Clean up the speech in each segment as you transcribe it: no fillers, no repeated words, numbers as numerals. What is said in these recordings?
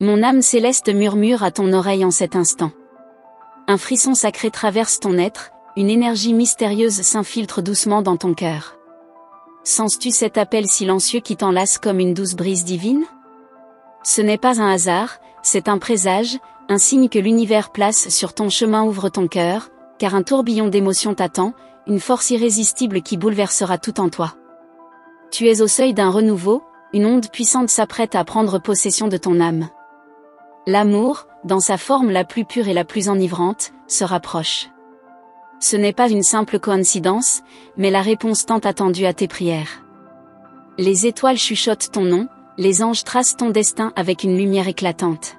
Mon âme céleste murmure à ton oreille en cet instant. Un frisson sacré traverse ton être, une énergie mystérieuse s'infiltre doucement dans ton cœur. Sens-tu cet appel silencieux qui t'enlace comme une douce brise divine? Ce n'est pas un hasard, c'est un présage, un signe que l'univers place sur ton chemin. Ouvre ton cœur, car un tourbillon d'émotions t'attend, une force irrésistible qui bouleversera tout en toi. Tu es au seuil d'un renouveau, une onde puissante s'apprête à prendre possession de ton âme. L'amour, dans sa forme la plus pure et la plus enivrante, se rapproche. Ce n'est pas une simple coïncidence, mais la réponse tant attendue à tes prières. Les étoiles chuchotent ton nom, les anges tracent ton destin avec une lumière éclatante.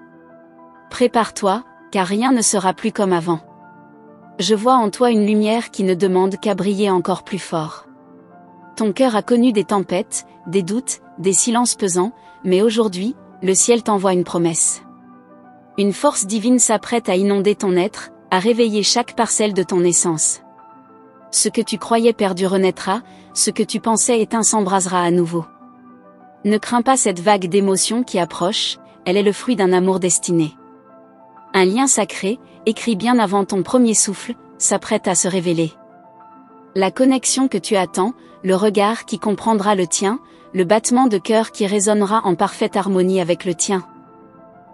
Prépare-toi, car rien ne sera plus comme avant. Je vois en toi une lumière qui ne demande qu'à briller encore plus fort. Ton cœur a connu des tempêtes, des doutes, des silences pesants, mais aujourd'hui, le ciel t'envoie une promesse. Une force divine s'apprête à inonder ton être, à réveiller chaque parcelle de ton essence. Ce que tu croyais perdu renaîtra, ce que tu pensais éteint s'embrasera à nouveau. Ne crains pas cette vague d'émotions qui approche, elle est le fruit d'un amour destiné. Un lien sacré, écrit bien avant ton premier souffle, s'apprête à se révéler. La connexion que tu attends, le regard qui comprendra le tien, le battement de cœur qui résonnera en parfaite harmonie avec le tien.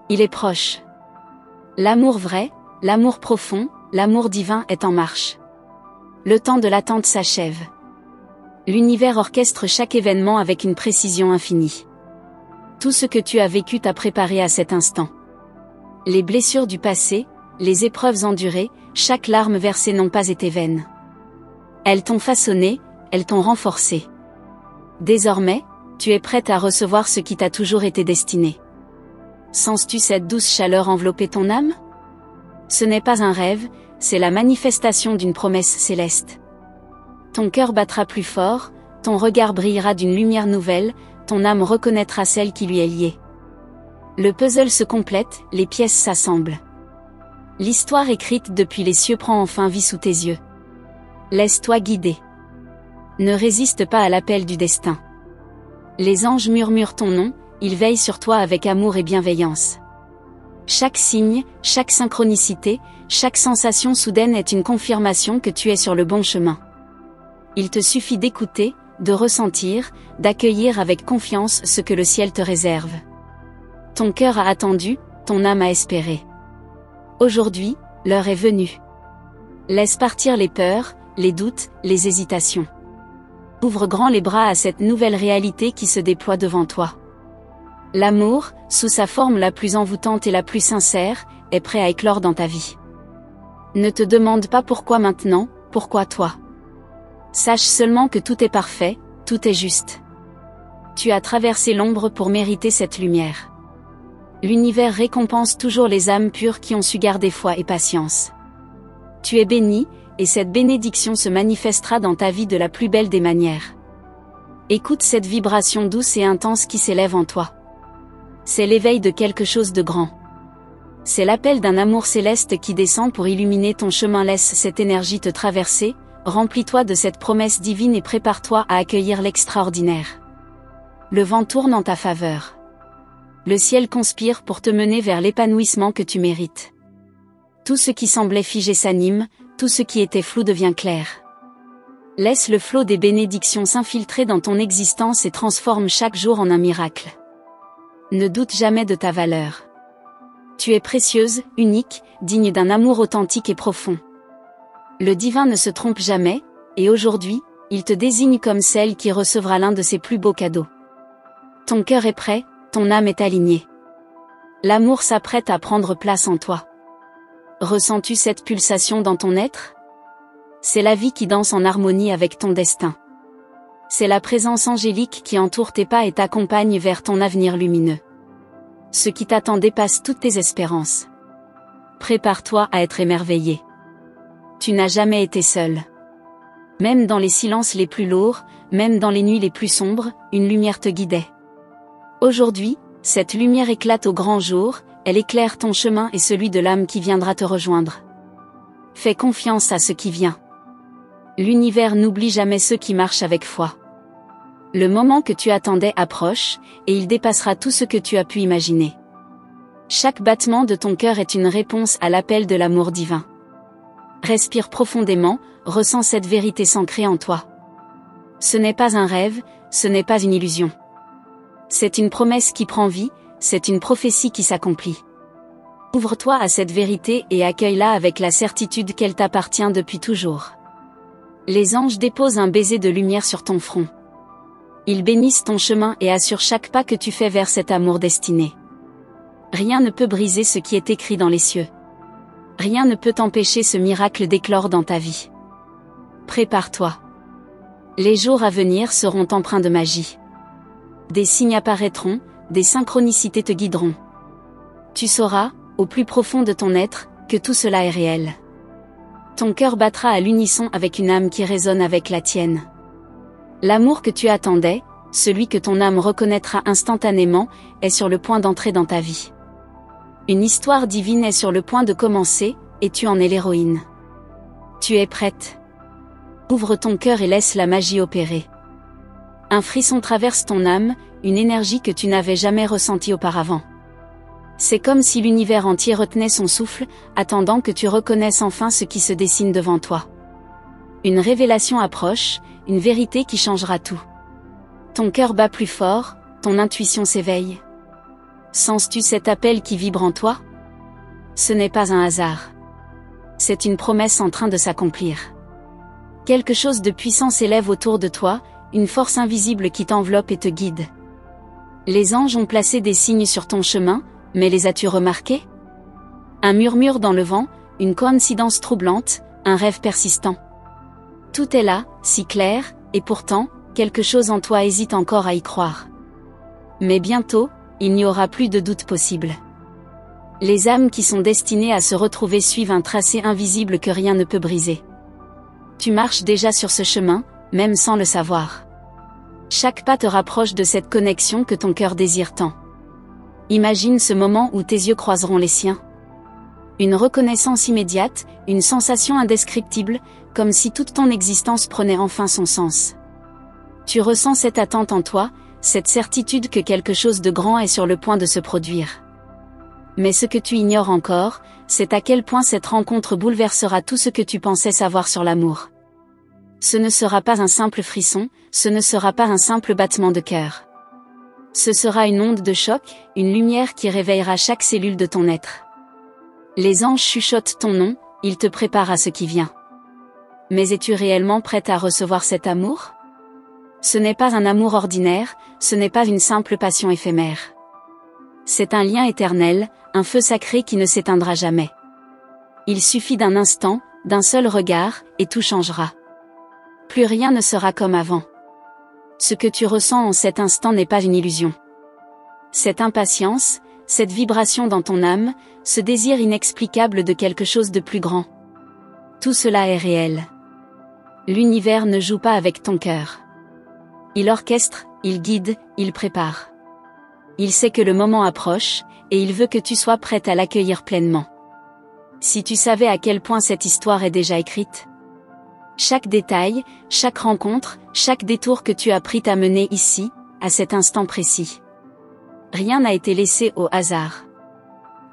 Il est proche. L'amour vrai, l'amour profond, l'amour divin est en marche. Le temps de l'attente s'achève. L'univers orchestre chaque événement avec une précision infinie. Tout ce que tu as vécu t'a préparé à cet instant. Les blessures du passé, les épreuves endurées, chaque larme versée n'ont pas été vaines. Elles t'ont façonné, elles t'ont renforcé. Désormais, tu es prête à recevoir ce qui t'a toujours été destiné. Sens-tu cette douce chaleur envelopper ton âme? Ce n'est pas un rêve, c'est la manifestation d'une promesse céleste. Ton cœur battra plus fort, ton regard brillera d'une lumière nouvelle, ton âme reconnaîtra celle qui lui est liée. Le puzzle se complète, les pièces s'assemblent. L'histoire écrite depuis les cieux prend enfin vie sous tes yeux. Laisse-toi guider. Ne résiste pas à l'appel du destin. Les anges murmurent ton nom, ils veillent sur toi avec amour et bienveillance. Chaque signe, chaque synchronicité, chaque sensation soudaine est une confirmation que tu es sur le bon chemin. Il te suffit d'écouter, de ressentir, d'accueillir avec confiance ce que le ciel te réserve. Ton cœur a attendu, ton âme a espéré. Aujourd'hui, l'heure est venue. Laisse partir les peurs, les doutes, les hésitations. Ouvre grand les bras à cette nouvelle réalité qui se déploie devant toi. L'amour, sous sa forme la plus envoûtante et la plus sincère, est prêt à éclore dans ta vie. Ne te demande pas pourquoi maintenant, pourquoi toi. Sache seulement que tout est parfait, tout est juste. Tu as traversé l'ombre pour mériter cette lumière. L'univers récompense toujours les âmes pures qui ont su garder foi et patience. Tu es béni, et cette bénédiction se manifestera dans ta vie de la plus belle des manières. Écoute cette vibration douce et intense qui s'élève en toi. C'est l'éveil de quelque chose de grand. C'est l'appel d'un amour céleste qui descend pour illuminer ton chemin. Laisse cette énergie te traverser, remplis-toi de cette promesse divine et prépare-toi à accueillir l'extraordinaire. Le vent tourne en ta faveur. Le ciel conspire pour te mener vers l'épanouissement que tu mérites. Tout ce qui semblait figé s'anime, tout ce qui était flou devient clair. Laisse le flot des bénédictions s'infiltrer dans ton existence et transforme chaque jour en un miracle. Ne doute jamais de ta valeur. Tu es précieuse, unique, digne d'un amour authentique et profond. Le divin ne se trompe jamais, et aujourd'hui, il te désigne comme celle qui recevra l'un de ses plus beaux cadeaux. Ton cœur est prêt, ton âme est alignée. L'amour s'apprête à prendre place en toi. Ressens-tu cette pulsation dans ton être? C'est la vie qui danse en harmonie avec ton destin. C'est la présence angélique qui entoure tes pas et t'accompagne vers ton avenir lumineux. Ce qui t'attend dépasse toutes tes espérances. Prépare-toi à être émerveillé. Tu n'as jamais été seul. Même dans les silences les plus lourds, même dans les nuits les plus sombres, une lumière te guidait. Aujourd'hui, cette lumière éclate au grand jour, elle éclaire ton chemin et celui de l'âme qui viendra te rejoindre. Fais confiance à ce qui vient. L'univers n'oublie jamais ceux qui marchent avec foi. Le moment que tu attendais approche, et il dépassera tout ce que tu as pu imaginer. Chaque battement de ton cœur est une réponse à l'appel de l'amour divin. Respire profondément, ressens cette vérité s'ancrer en toi. Ce n'est pas un rêve, ce n'est pas une illusion. C'est une promesse qui prend vie, c'est une prophétie qui s'accomplit. Ouvre-toi à cette vérité et accueille-la avec la certitude qu'elle t'appartient depuis toujours. Les anges déposent un baiser de lumière sur ton front. Ils bénissent ton chemin et assurent chaque pas que tu fais vers cet amour destiné. Rien ne peut briser ce qui est écrit dans les cieux. Rien ne peut empêcher ce miracle d'éclore dans ta vie. Prépare-toi. Les jours à venir seront empreints de magie. Des signes apparaîtront, des synchronicités te guideront. Tu sauras, au plus profond de ton être, que tout cela est réel. Ton cœur battra à l'unisson avec une âme qui résonne avec la tienne. L'amour que tu attendais, celui que ton âme reconnaîtra instantanément, est sur le point d'entrer dans ta vie. Une histoire divine est sur le point de commencer, et tu en es l'héroïne. Tu es prête. Ouvre ton cœur et laisse la magie opérer. Un frisson traverse ton âme, une énergie que tu n'avais jamais ressentie auparavant. C'est comme si l'univers entier retenait son souffle, attendant que tu reconnaisses enfin ce qui se dessine devant toi. Une révélation approche, une vérité qui changera tout. Ton cœur bat plus fort, ton intuition s'éveille. Sens-tu cet appel qui vibre en toi? Ce n'est pas un hasard. C'est une promesse en train de s'accomplir. Quelque chose de puissant s'élève autour de toi, une force invisible qui t'enveloppe et te guide. Les anges ont placé des signes sur ton chemin, mais les as-tu remarqués? Un murmure dans le vent, une coïncidence troublante, un rêve persistant. Tout est là, si clair, et pourtant, quelque chose en toi hésite encore à y croire. Mais bientôt, il n'y aura plus de doute possible. Les âmes qui sont destinées à se retrouver suivent un tracé invisible que rien ne peut briser. Tu marches déjà sur ce chemin, même sans le savoir. Chaque pas te rapproche de cette connexion que ton cœur désire tant. Imagine ce moment où tes yeux croiseront les siens. Une reconnaissance immédiate, une sensation indescriptible, comme si toute ton existence prenait enfin son sens. Tu ressens cette attente en toi, cette certitude que quelque chose de grand est sur le point de se produire. Mais ce que tu ignores encore, c'est à quel point cette rencontre bouleversera tout ce que tu pensais savoir sur l'amour. Ce ne sera pas un simple frisson, ce ne sera pas un simple battement de cœur. Ce sera une onde de choc, une lumière qui réveillera chaque cellule de ton être. Les anges chuchotent ton nom, ils te préparent à ce qui vient. Mais es-tu réellement prête à recevoir cet amour? Ce n'est pas un amour ordinaire, ce n'est pas une simple passion éphémère. C'est un lien éternel, un feu sacré qui ne s'éteindra jamais. Il suffit d'un instant, d'un seul regard, et tout changera. Plus rien ne sera comme avant. Ce que tu ressens en cet instant n'est pas une illusion. Cette impatience, cette vibration dans ton âme, ce désir inexplicable de quelque chose de plus grand. Tout cela est réel. L'univers ne joue pas avec ton cœur. Il orchestre, il guide, il prépare. Il sait que le moment approche, et il veut que tu sois prête à l'accueillir pleinement. Si tu savais à quel point cette histoire est déjà écrite. Chaque détail, chaque rencontre, chaque détour que tu as pris t'a mené ici, à cet instant précis. Rien n'a été laissé au hasard.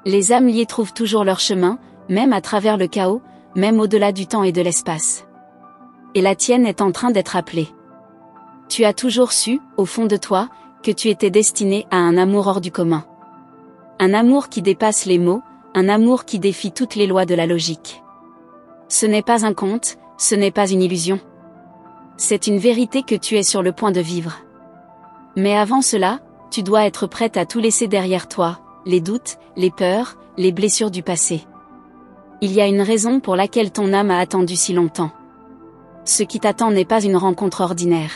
Les âmes liées trouvent toujours leur chemin, même à travers le chaos, même au-delà du temps et de l'espace. Et la tienne est en train d'être appelée. Tu as toujours su, au fond de toi, que tu étais destiné à un amour hors du commun. Un amour qui dépasse les mots, un amour qui défie toutes les lois de la logique. Ce n'est pas un conte, ce n'est pas une illusion. C'est une vérité que tu es sur le point de vivre. Mais avant cela, tu dois être prête à tout laisser derrière toi, les doutes, les peurs, les blessures du passé. Il y a une raison pour laquelle ton âme a attendu si longtemps. Ce qui t'attend n'est pas une rencontre ordinaire.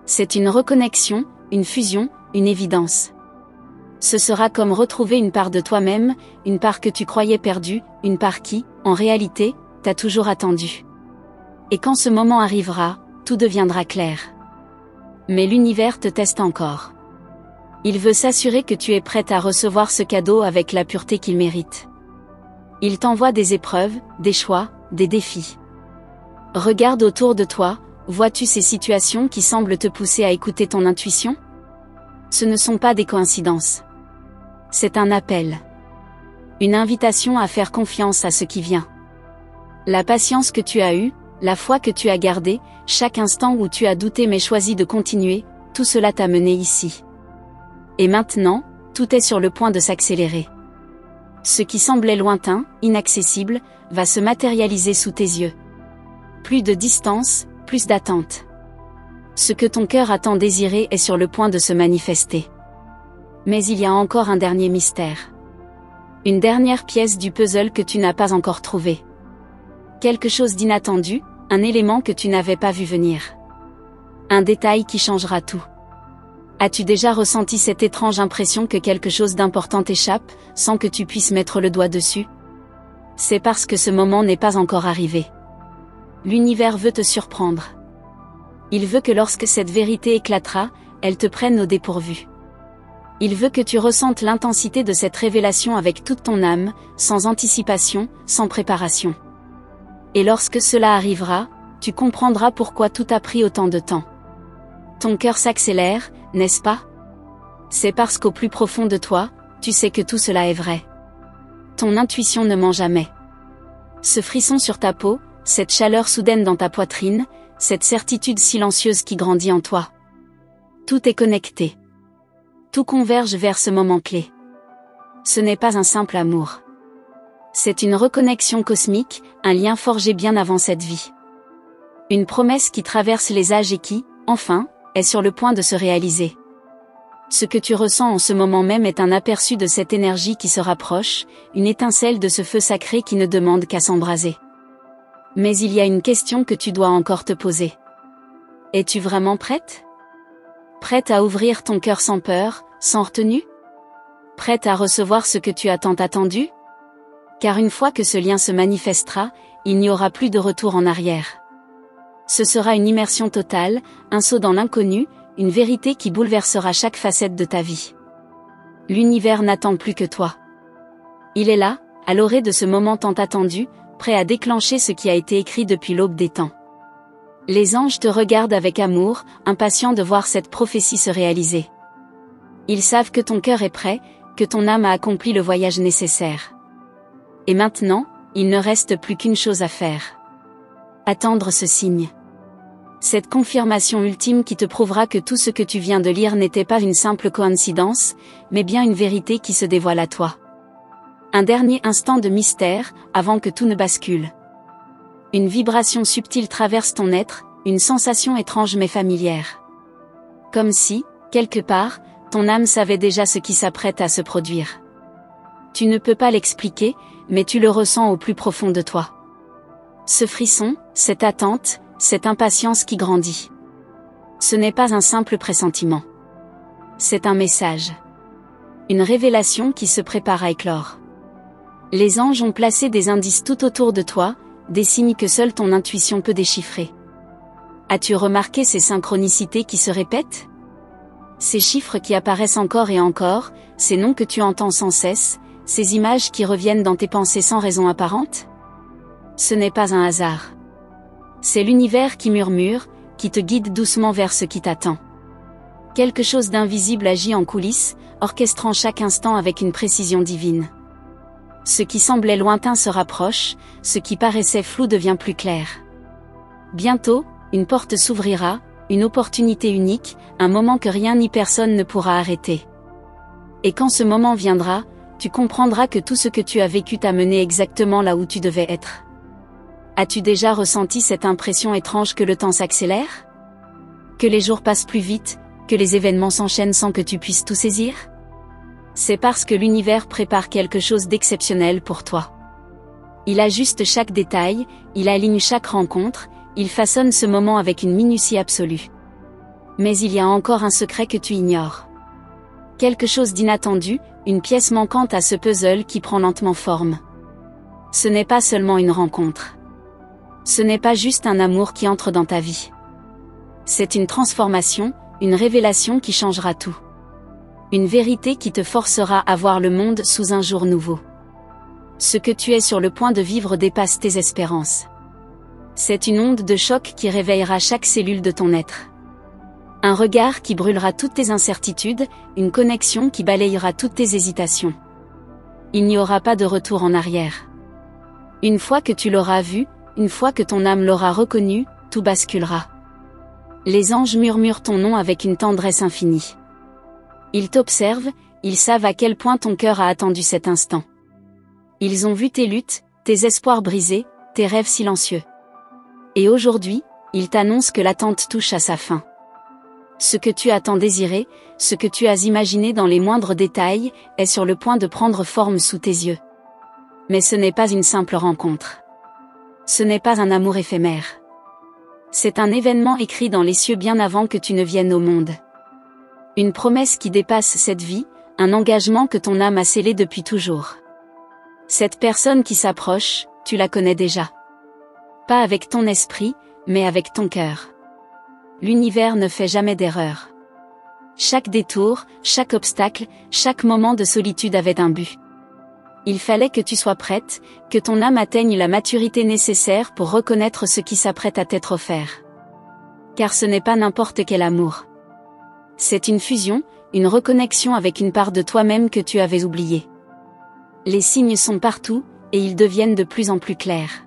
C'est une reconnexion, une fusion, une évidence. Ce sera comme retrouver une part de toi-même, une part que tu croyais perdue, une part qui, en réalité, t'a toujours attendu. Et quand ce moment arrivera, tout deviendra clair. Mais l'univers te teste encore. Il veut s'assurer que tu es prête à recevoir ce cadeau avec la pureté qu'il mérite. Il t'envoie des épreuves, des choix, des défis. Regarde autour de toi, vois-tu ces situations qui semblent te pousser à écouter ton intuition? Ce ne sont pas des coïncidences. C'est un appel. Une invitation à faire confiance à ce qui vient. La patience que tu as eue, la foi que tu as gardée, chaque instant où tu as douté mais choisi de continuer, tout cela t'a mené ici. Et maintenant, tout est sur le point de s'accélérer. Ce qui semblait lointain, inaccessible, va se matérialiser sous tes yeux. Plus de distance, plus d'attente. Ce que ton cœur a tant désiré est sur le point de se manifester. Mais il y a encore un dernier mystère. Une dernière pièce du puzzle que tu n'as pas encore trouvée. Quelque chose d'inattendu, un élément que tu n'avais pas vu venir. Un détail qui changera tout. As-tu déjà ressenti cette étrange impression que quelque chose d'important t'échappe, sans que tu puisses mettre le doigt dessus? C'est parce que ce moment n'est pas encore arrivé. L'univers veut te surprendre. Il veut que lorsque cette vérité éclatera, elle te prenne au dépourvu. Il veut que tu ressentes l'intensité de cette révélation avec toute ton âme, sans anticipation, sans préparation. Et lorsque cela arrivera, tu comprendras pourquoi tout a pris autant de temps. Ton cœur s'accélère, n'est-ce pas? C'est parce qu'au plus profond de toi, tu sais que tout cela est vrai. Ton intuition ne ment jamais. Ce frisson sur ta peau, cette chaleur soudaine dans ta poitrine, cette certitude silencieuse qui grandit en toi. Tout est connecté. Tout converge vers ce moment clé. Ce n'est pas un simple amour. C'est une reconnexion cosmique, un lien forgé bien avant cette vie. Une promesse qui traverse les âges et qui, enfin, est sur le point de se réaliser. Ce que tu ressens en ce moment même est un aperçu de cette énergie qui se rapproche, une étincelle de ce feu sacré qui ne demande qu'à s'embraser. Mais il y a une question que tu dois encore te poser. Es-tu vraiment prête? Prête à ouvrir ton cœur sans peur, sans retenue? Prête à recevoir ce que tu as tant attendu? Car une fois que ce lien se manifestera, il n'y aura plus de retour en arrière. Ce sera une immersion totale, un saut dans l'inconnu, une vérité qui bouleversera chaque facette de ta vie. L'univers n'attend plus que toi. Il est là, à l'orée de ce moment tant attendu, prêt à déclencher ce qui a été écrit depuis l'aube des temps. Les anges te regardent avec amour, impatients de voir cette prophétie se réaliser. Ils savent que ton cœur est prêt, que ton âme a accompli le voyage nécessaire. Et maintenant, il ne reste plus qu'une chose à faire. Attendre ce signe. Cette confirmation ultime qui te prouvera que tout ce que tu viens de lire n'était pas une simple coïncidence, mais bien une vérité qui se dévoile à toi. Un dernier instant de mystère, avant que tout ne bascule. Une vibration subtile traverse ton être, une sensation étrange mais familière. Comme si, quelque part, ton âme savait déjà ce qui s'apprête à se produire. Tu ne peux pas l'expliquer, mais tu le ressens au plus profond de toi. Ce frisson, cette attente, cette impatience qui grandit. Ce n'est pas un simple pressentiment. C'est un message. Une révélation qui se prépare à éclore. Les anges ont placé des indices tout autour de toi, des signes que seule ton intuition peut déchiffrer. As-tu remarqué ces synchronicités qui se répètent? Ces chiffres qui apparaissent encore et encore, ces noms que tu entends sans cesse, ces images qui reviennent dans tes pensées sans raison apparente? Ce n'est pas un hasard. C'est l'univers qui murmure, qui te guide doucement vers ce qui t'attend. Quelque chose d'invisible agit en coulisses, orchestrant chaque instant avec une précision divine. Ce qui semblait lointain se rapproche, ce qui paraissait flou devient plus clair. Bientôt, une porte s'ouvrira, une opportunité unique, un moment que rien ni personne ne pourra arrêter. Et quand ce moment viendra, tu comprendras que tout ce que tu as vécu t'a mené exactement là où tu devais être. As-tu déjà ressenti cette impression étrange que le temps s'accélère? Que les jours passent plus vite, que les événements s'enchaînent sans que tu puisses tout saisir? C'est parce que l'univers prépare quelque chose d'exceptionnel pour toi. Il ajuste chaque détail, il aligne chaque rencontre, il façonne ce moment avec une minutie absolue. Mais il y a encore un secret que tu ignores. Quelque chose d'inattendu, une pièce manquante à ce puzzle qui prend lentement forme. Ce n'est pas seulement une rencontre. Ce n'est pas juste un amour qui entre dans ta vie. C'est une transformation, une révélation qui changera tout. Une vérité qui te forcera à voir le monde sous un jour nouveau. Ce que tu es sur le point de vivre dépasse tes espérances. C'est une onde de choc qui réveillera chaque cellule de ton être. Un regard qui brûlera toutes tes incertitudes, une connexion qui balayera toutes tes hésitations. Il n'y aura pas de retour en arrière. Une fois que tu l'auras vu, une fois que ton âme l'aura reconnu, tout basculera. Les anges murmurent ton nom avec une tendresse infinie. Ils t'observent, ils savent à quel point ton cœur a attendu cet instant. Ils ont vu tes luttes, tes espoirs brisés, tes rêves silencieux. Et aujourd'hui, ils t'annoncent que l'attente touche à sa fin. Ce que tu as tant désiré, ce que tu as imaginé dans les moindres détails, est sur le point de prendre forme sous tes yeux. Mais ce n'est pas une simple rencontre. Ce n'est pas un amour éphémère. C'est un événement écrit dans les cieux bien avant que tu ne viennes au monde. Une promesse qui dépasse cette vie, un engagement que ton âme a scellé depuis toujours. Cette personne qui s'approche, tu la connais déjà. Pas avec ton esprit, mais avec ton cœur. L'univers ne fait jamais d'erreur. Chaque détour, chaque obstacle, chaque moment de solitude avait un but. Il fallait que tu sois prête, que ton âme atteigne la maturité nécessaire pour reconnaître ce qui s'apprête à t'être offert. Car ce n'est pas n'importe quel amour. C'est une fusion, une reconnexion avec une part de toi-même que tu avais oubliée. Les signes sont partout, et ils deviennent de plus en plus clairs.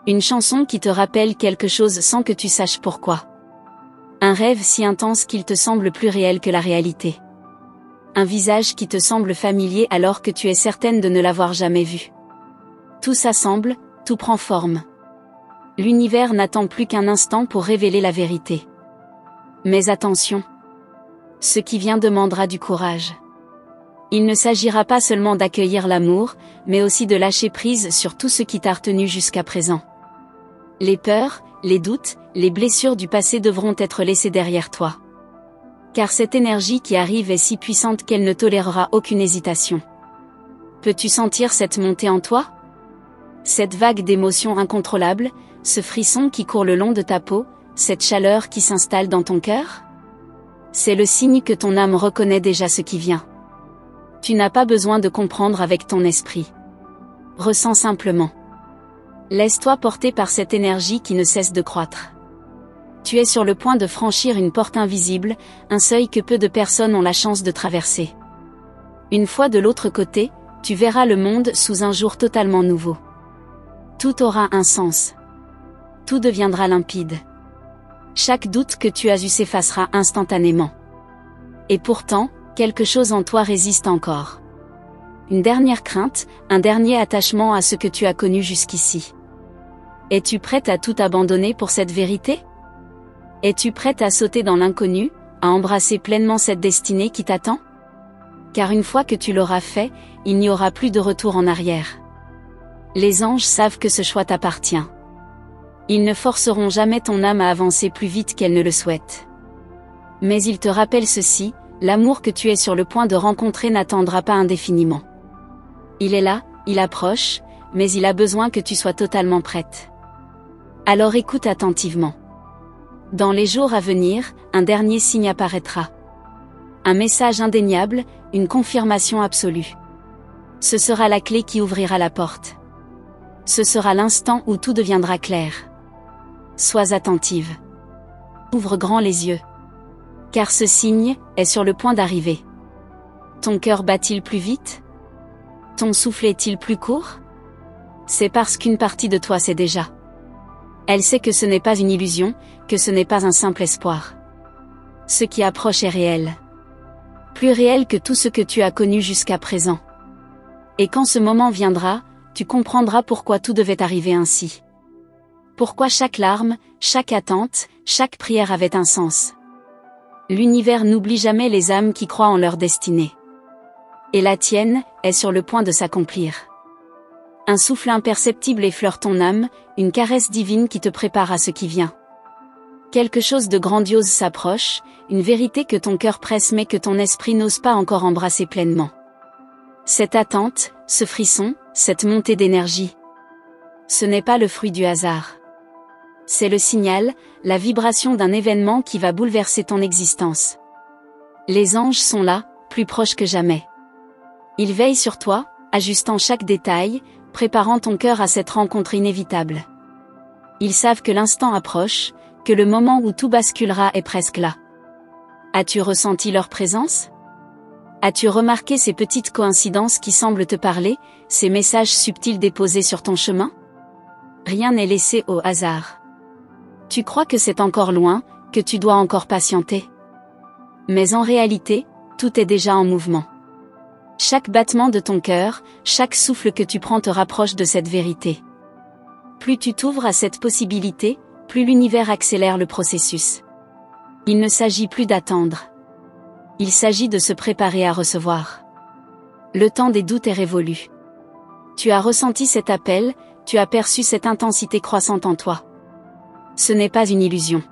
Une chanson qui te rappelle quelque chose sans que tu saches pourquoi. Un rêve si intense qu'il te semble plus réel que la réalité. Un visage qui te semble familier alors que tu es certaine de ne l'avoir jamais vu. Tout s'assemble, tout prend forme. L'univers n'attend plus qu'un instant pour révéler la vérité. Mais attention. Ce qui vient demandera du courage. Il ne s'agira pas seulement d'accueillir l'amour, mais aussi de lâcher prise sur tout ce qui t'a retenu jusqu'à présent. Les peurs, les doutes, les blessures du passé devront être laissées derrière toi. Car cette énergie qui arrive est si puissante qu'elle ne tolérera aucune hésitation. Peux-tu sentir cette montée en toi? Cette vague d'émotions incontrôlables, ce frisson qui court le long de ta peau, cette chaleur qui s'installe dans ton cœur? C'est le signe que ton âme reconnaît déjà ce qui vient. Tu n'as pas besoin de comprendre avec ton esprit. Ressens simplement. Laisse-toi porter par cette énergie qui ne cesse de croître. Tu es sur le point de franchir une porte invisible, un seuil que peu de personnes ont la chance de traverser. Une fois de l'autre côté, tu verras le monde sous un jour totalement nouveau. Tout aura un sens. Tout deviendra limpide. Chaque doute que tu as eu s'effacera instantanément. Et pourtant, quelque chose en toi résiste encore. Une dernière crainte, un dernier attachement à ce que tu as connu jusqu'ici. Es-tu prête à tout abandonner pour cette vérité? Es-tu prête à sauter dans l'inconnu, à embrasser pleinement cette destinée qui t'attend? Car une fois que tu l'auras fait, il n'y aura plus de retour en arrière. Les anges savent que ce choix t'appartient. Ils ne forceront jamais ton âme à avancer plus vite qu'elle ne le souhaite. Mais ils te rappellent ceci, l'amour que tu es sur le point de rencontrer n'attendra pas indéfiniment. Il est là, il approche, mais il a besoin que tu sois totalement prête. Alors écoute attentivement. Dans les jours à venir, un dernier signe apparaîtra. Un message indéniable, une confirmation absolue. Ce sera la clé qui ouvrira la porte. Ce sera l'instant où tout deviendra clair. Sois attentive. Ouvre grand les yeux. Car ce signe est sur le point d'arriver. Ton cœur bat-il plus vite? Ton souffle est-il plus court? C'est parce qu'une partie de toi sait déjà. Elle sait que ce n'est pas une illusion, que ce n'est pas un simple espoir. Ce qui approche est réel. Plus réel que tout ce que tu as connu jusqu'à présent. Et quand ce moment viendra, tu comprendras pourquoi tout devait arriver ainsi. Pourquoi chaque larme, chaque attente, chaque prière avait un sens. L'univers n'oublie jamais les âmes qui croient en leur destinée. Et la tienne est sur le point de s'accomplir. Un souffle imperceptible effleure ton âme, une caresse divine qui te prépare à ce qui vient. Quelque chose de grandiose s'approche, une vérité que ton cœur presse mais que ton esprit n'ose pas encore embrasser pleinement. Cette attente, ce frisson, cette montée d'énergie. Ce n'est pas le fruit du hasard. C'est le signal, la vibration d'un événement qui va bouleverser ton existence. Les anges sont là, plus proches que jamais. Ils veillent sur toi, ajustant chaque détail, préparant ton cœur à cette rencontre inévitable. Ils savent que l'instant approche, que le moment où tout basculera est presque là. As-tu ressenti leur présence? As-tu remarqué ces petites coïncidences qui semblent te parler, ces messages subtils déposés sur ton chemin? Rien n'est laissé au hasard. Tu crois que c'est encore loin, que tu dois encore patienter. Mais en réalité, tout est déjà en mouvement. Chaque battement de ton cœur, chaque souffle que tu prends te rapproche de cette vérité. Plus tu t'ouvres à cette possibilité, plus l'univers accélère le processus. Il ne s'agit plus d'attendre. Il s'agit de se préparer à recevoir. Le temps des doutes est révolu. Tu as ressenti cet appel, tu as perçu cette intensité croissante en toi. Ce n'est pas une illusion.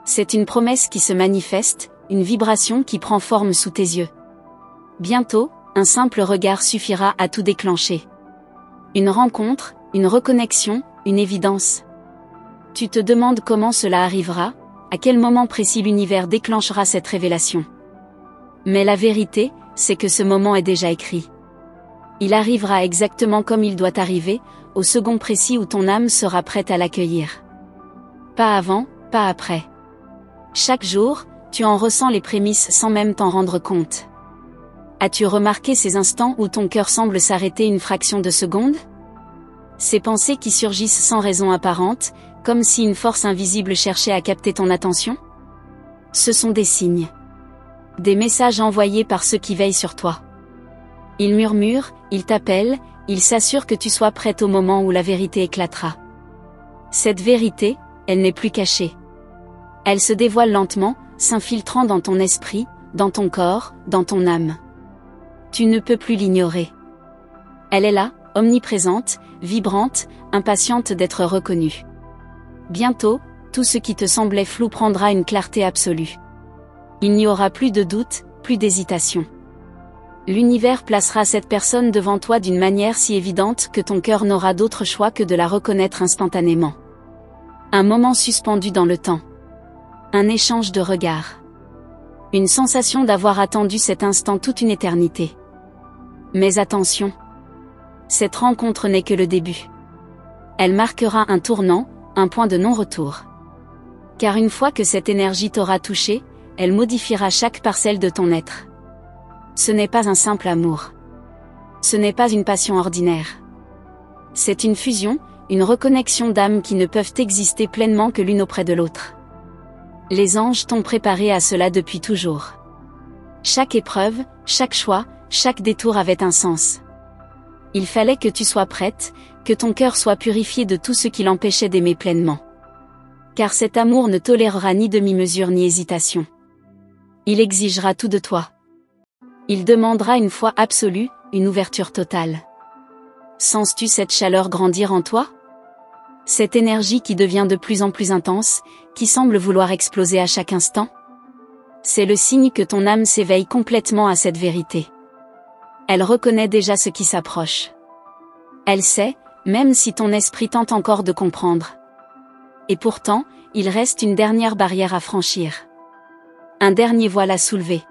C'est une promesse qui se manifeste, une vibration qui prend forme sous tes yeux. Bientôt, un simple regard suffira à tout déclencher. Une rencontre, une reconnexion, une évidence. Tu te demandes comment cela arrivera, à quel moment précis l'univers déclenchera cette révélation. Mais la vérité, c'est que ce moment est déjà écrit. Il arrivera exactement comme il doit arriver, au second précis où ton âme sera prête à l'accueillir. Pas avant, pas après. Chaque jour, tu en ressens les prémices sans même t'en rendre compte. As-tu remarqué ces instants où ton cœur semble s'arrêter une fraction de seconde? Ces pensées qui surgissent sans raison apparente, comme si une force invisible cherchait à capter ton attention? Ce sont des signes. Des messages envoyés par ceux qui veillent sur toi. Ils murmurent, ils t'appellent, ils s'assurent que tu sois prête au moment où la vérité éclatera. Cette vérité, elle n'est plus cachée. Elle se dévoile lentement, s'infiltrant dans ton esprit, dans ton corps, dans ton âme. Tu ne peux plus l'ignorer. Elle est là, omniprésente, vibrante, impatiente d'être reconnue. Bientôt, tout ce qui te semblait flou prendra une clarté absolue. Il n'y aura plus de doute, plus d'hésitation. L'univers placera cette personne devant toi d'une manière si évidente que ton cœur n'aura d'autre choix que de la reconnaître instantanément. Un moment suspendu dans le temps. Un échange de regards. Une sensation d'avoir attendu cet instant toute une éternité. Mais attention. Cette rencontre n'est que le début. Elle marquera un tournant, un point de non-retour. Car une fois que cette énergie t'aura touché, elle modifiera chaque parcelle de ton être. Ce n'est pas un simple amour. Ce n'est pas une passion ordinaire. C'est une fusion, une reconnexion d'âmes qui ne peuvent exister pleinement que l'une auprès de l'autre. Les anges t'ont préparé à cela depuis toujours. Chaque épreuve, chaque choix, chaque détour avait un sens. Il fallait que tu sois prête, que ton cœur soit purifié de tout ce qui l'empêchait d'aimer pleinement. Car cet amour ne tolérera ni demi-mesure ni hésitation. Il exigera tout de toi. Il demandera une foi absolue, une ouverture totale. Sens-tu cette chaleur grandir en toi? Cette énergie qui devient de plus en plus intense, qui semble vouloir exploser à chaque instant? C'est le signe que ton âme s'éveille complètement à cette vérité. Elle reconnaît déjà ce qui s'approche. Elle sait, même si ton esprit tente encore de comprendre. Et pourtant, il reste une dernière barrière à franchir. Un dernier voile à soulever.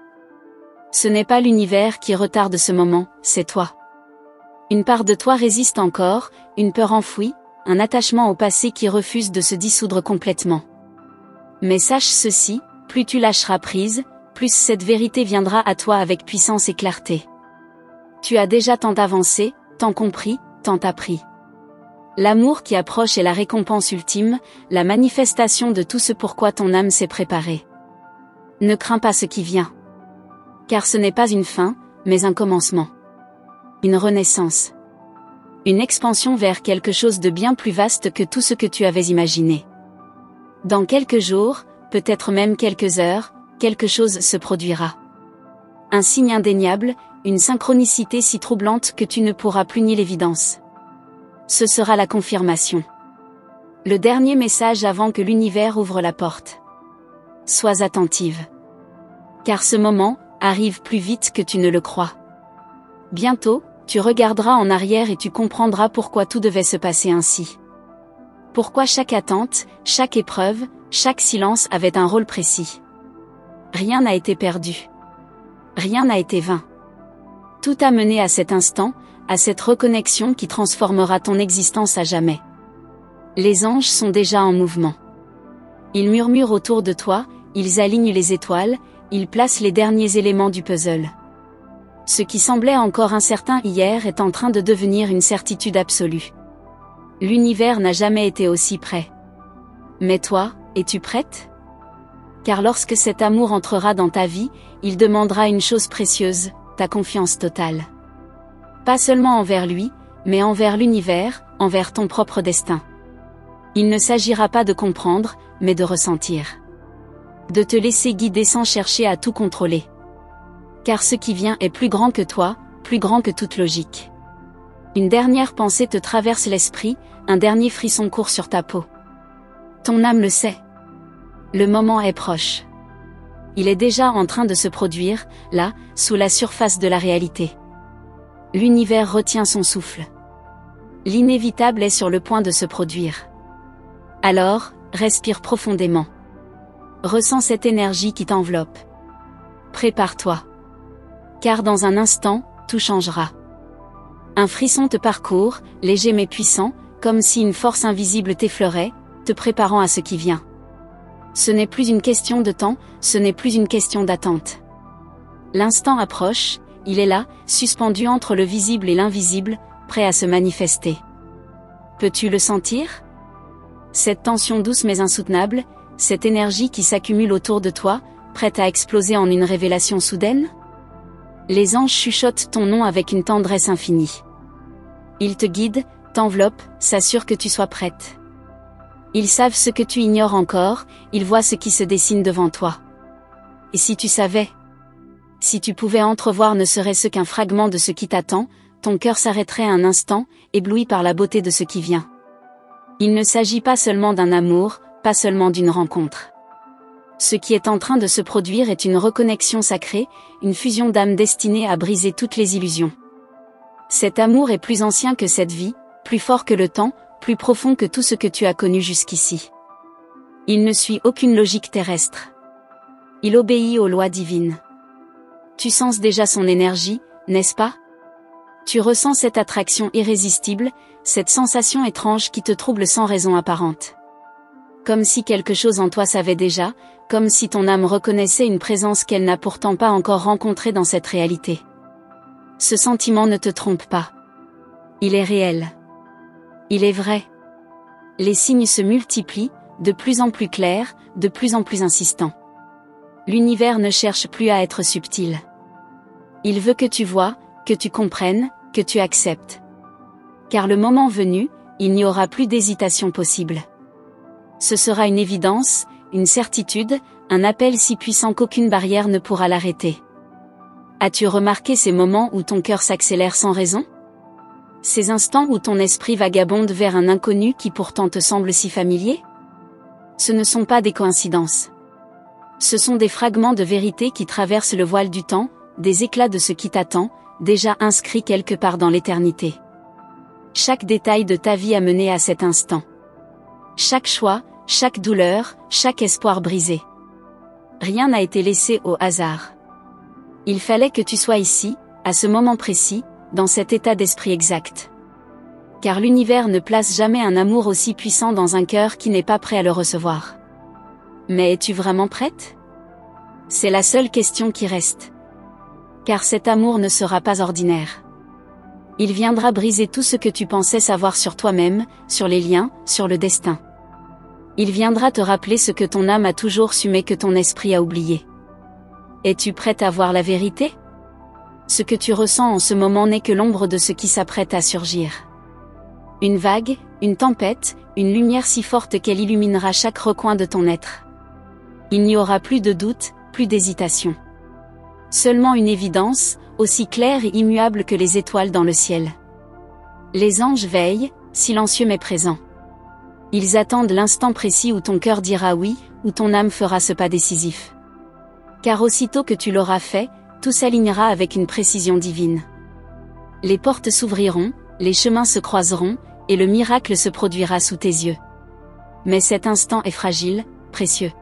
Ce n'est pas l'univers qui retarde ce moment, c'est toi. Une part de toi résiste encore, une peur enfouie, un attachement au passé qui refuse de se dissoudre complètement. Mais sache ceci, plus tu lâcheras prise, plus cette vérité viendra à toi avec puissance et clarté. Tu as déjà tant avancé, tant compris, tant appris. L'amour qui approche est la récompense ultime, la manifestation de tout ce pourquoi ton âme s'est préparée. Ne crains pas ce qui vient. Car ce n'est pas une fin, mais un commencement. Une renaissance. Une expansion vers quelque chose de bien plus vaste que tout ce que tu avais imaginé. Dans quelques jours, peut-être même quelques heures, quelque chose se produira. Un signe indéniable, une synchronicité si troublante que tu ne pourras plus nier l'évidence. Ce sera la confirmation. Le dernier message avant que l'univers ouvre la porte. Sois attentive. Car ce moment arrive plus vite que tu ne le crois. Bientôt, tu regarderas en arrière et tu comprendras pourquoi tout devait se passer ainsi. Pourquoi chaque attente, chaque épreuve, chaque silence avait un rôle précis. Rien n'a été perdu. Rien n'a été vain. Tout a mené à cet instant, à cette reconnexion qui transformera ton existence à jamais. Les anges sont déjà en mouvement. Ils murmurent autour de toi, ils alignent les étoiles, il place les derniers éléments du puzzle. Ce qui semblait encore incertain hier est en train de devenir une certitude absolue. L'univers n'a jamais été aussi prêt. Mais toi, es-tu prête? Car lorsque cet amour entrera dans ta vie, il demandera une chose précieuse, ta confiance totale. Pas seulement envers lui, mais envers l'univers, envers ton propre destin. Il ne s'agira pas de comprendre, mais de ressentir. De te laisser guider sans chercher à tout contrôler. Car ce qui vient est plus grand que toi, plus grand que toute logique. Une dernière pensée te traverse l'esprit, un dernier frisson court sur ta peau. Ton âme le sait. Le moment est proche. Il est déjà en train de se produire, là, sous la surface de la réalité. L'univers retient son souffle. L'inévitable est sur le point de se produire. Alors, respire profondément. Ressens cette énergie qui t'enveloppe. Prépare-toi. Car dans un instant, tout changera. Un frisson te parcourt, léger mais puissant, comme si une force invisible t'effleurait, te préparant à ce qui vient. Ce n'est plus une question de temps, ce n'est plus une question d'attente. L'instant approche, il est là, suspendu entre le visible et l'invisible, prêt à se manifester. Peux-tu le sentir? Cette tension douce mais insoutenable, cette énergie qui s'accumule autour de toi, prête à exploser en une révélation soudaine? Les anges chuchotent ton nom avec une tendresse infinie. Ils te guident, t'enveloppent, s'assurent que tu sois prête. Ils savent ce que tu ignores encore, ils voient ce qui se dessine devant toi. Et si tu savais? Si tu pouvais entrevoir ne serait-ce qu'un fragment de ce qui t'attend, ton cœur s'arrêterait un instant, ébloui par la beauté de ce qui vient. Il ne s'agit pas seulement d'un amour, pas seulement d'une rencontre. Ce qui est en train de se produire est une reconnexion sacrée, une fusion d'âmes destinée à briser toutes les illusions. Cet amour est plus ancien que cette vie, plus fort que le temps, plus profond que tout ce que tu as connu jusqu'ici. Il ne suit aucune logique terrestre. Il obéit aux lois divines. Tu sens déjà son énergie, n'est-ce pas? Tu ressens cette attraction irrésistible, cette sensation étrange qui te trouble sans raison apparente. Comme si quelque chose en toi savait déjà, comme si ton âme reconnaissait une présence qu'elle n'a pourtant pas encore rencontrée dans cette réalité. Ce sentiment ne te trompe pas. Il est réel. Il est vrai. Les signes se multiplient, de plus en plus clairs, de plus en plus insistants. L'univers ne cherche plus à être subtil. Il veut que tu vois, que tu comprennes, que tu acceptes. Car le moment venu, il n'y aura plus d'hésitation possible. Ce sera une évidence, une certitude, un appel si puissant qu'aucune barrière ne pourra l'arrêter. As-tu remarqué ces moments où ton cœur s'accélère sans raison? Ces instants où ton esprit vagabonde vers un inconnu qui pourtant te semble si familier? Ce ne sont pas des coïncidences. Ce sont des fragments de vérité qui traversent le voile du temps, des éclats de ce qui t'attend, déjà inscrits quelque part dans l'éternité. Chaque détail de ta vie a mené à cet instant. Chaque choix, chaque douleur, chaque espoir brisé. Rien n'a été laissé au hasard. Il fallait que tu sois ici, à ce moment précis, dans cet état d'esprit exact. Car l'univers ne place jamais un amour aussi puissant dans un cœur qui n'est pas prêt à le recevoir. Mais es-tu vraiment prête? C'est la seule question qui reste. Car cet amour ne sera pas ordinaire. Il viendra briser tout ce que tu pensais savoir sur toi-même, sur les liens, sur le destin. Il viendra te rappeler ce que ton âme a toujours su mais que ton esprit a oublié. Es-tu prête à voir la vérité? Ce que tu ressens en ce moment n'est que l'ombre de ce qui s'apprête à surgir. Une vague, une tempête, une lumière si forte qu'elle illuminera chaque recoin de ton être. Il n'y aura plus de doute, plus d'hésitation. Seulement une évidence, aussi claire et immuable que les étoiles dans le ciel. Les anges veillent, silencieux mais présents. Ils attendent l'instant précis où ton cœur dira oui, où ton âme fera ce pas décisif. Car aussitôt que tu l'auras fait, tout s'alignera avec une précision divine. Les portes s'ouvriront, les chemins se croiseront, et le miracle se produira sous tes yeux. Mais cet instant est fragile, précieux.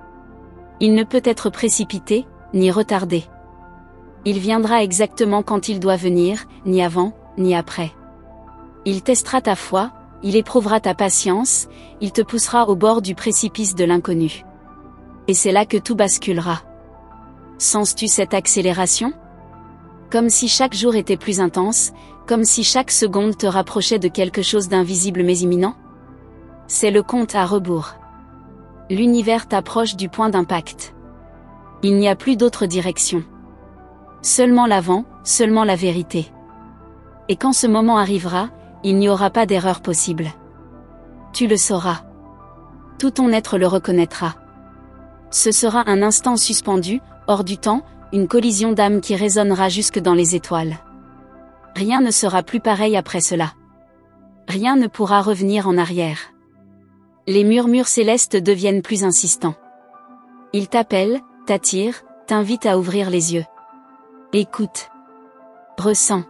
Il ne peut être précipité, ni retardé. Il viendra exactement quand il doit venir, ni avant, ni après. Il testera ta foi, il éprouvera ta patience, il te poussera au bord du précipice de l'inconnu. Et c'est là que tout basculera. Sens-tu cette accélération? Comme si chaque jour était plus intense, comme si chaque seconde te rapprochait de quelque chose d'invisible mais imminent? C'est le compte à rebours. L'univers t'approche du point d'impact. Il n'y a plus d'autre direction. Seulement l'avant, seulement la vérité. Et quand ce moment arrivera, il n'y aura pas d'erreur possible. Tu le sauras. Tout ton être le reconnaîtra. Ce sera un instant suspendu, hors du temps, une collision d'âme qui résonnera jusque dans les étoiles. Rien ne sera plus pareil après cela. Rien ne pourra revenir en arrière. Les murmures célestes deviennent plus insistants. Ils t'appellent, t'attirent, t'invitent à ouvrir les yeux. Écoute. Ressens.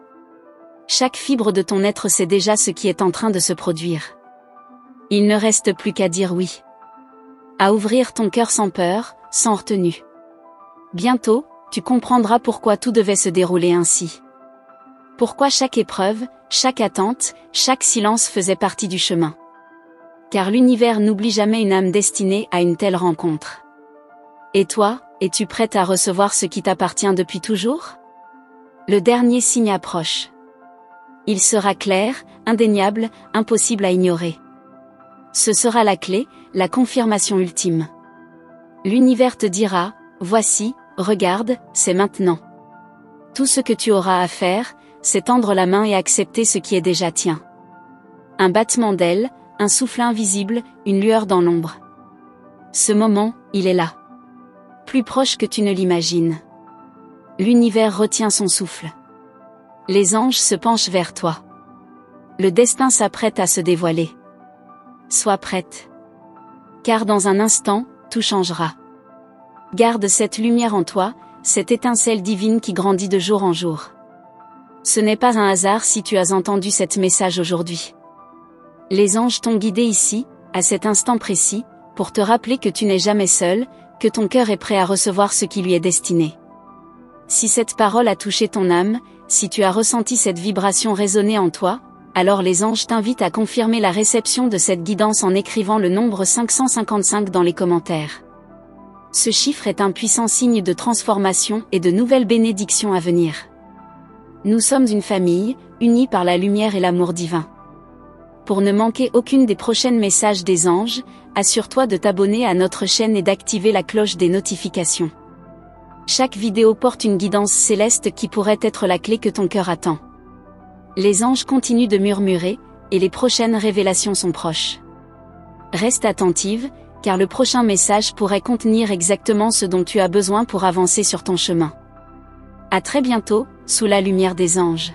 Chaque fibre de ton être sait déjà ce qui est en train de se produire. Il ne reste plus qu'à dire oui. À ouvrir ton cœur sans peur, sans retenue. Bientôt, tu comprendras pourquoi tout devait se dérouler ainsi. Pourquoi chaque épreuve, chaque attente, chaque silence faisait partie du chemin. Car l'univers n'oublie jamais une âme destinée à une telle rencontre. Et toi, es-tu prête à recevoir ce qui t'appartient depuis toujours? Le dernier signe approche. Il sera clair, indéniable, impossible à ignorer. Ce sera la clé, la confirmation ultime. L'univers te dira, voici, regarde, c'est maintenant. Tout ce que tu auras à faire, c'est tendre la main et accepter ce qui est déjà tien. Un battement d'ailes, un souffle invisible, une lueur dans l'ombre. Ce moment, il est là. Plus proche que tu ne l'imagines. L'univers retient son souffle. Les anges se penchent vers toi. Le destin s'apprête à se dévoiler. Sois prête. Car dans un instant, tout changera. Garde cette lumière en toi, cette étincelle divine qui grandit de jour en jour. Ce n'est pas un hasard si tu as entendu cet message aujourd'hui. Les anges t'ont guidé ici, à cet instant précis, pour te rappeler que tu n'es jamais seul, que ton cœur est prêt à recevoir ce qui lui est destiné. Si cette parole a touché ton âme, si tu as ressenti cette vibration résonner en toi, alors les anges t'invitent à confirmer la réception de cette guidance en écrivant le nombre 555 dans les commentaires. Ce chiffre est un puissant signe de transformation et de nouvelles bénédictions à venir. Nous sommes une famille, unie par la lumière et l'amour divin. Pour ne manquer aucune des prochaines messages des anges, assure-toi de t'abonner à notre chaîne et d'activer la cloche des notifications. Chaque vidéo porte une guidance céleste qui pourrait être la clé que ton cœur attend. Les anges continuent de murmurer, et les prochaines révélations sont proches. Reste attentive, car le prochain message pourrait contenir exactement ce dont tu as besoin pour avancer sur ton chemin. À très bientôt, sous la lumière des anges.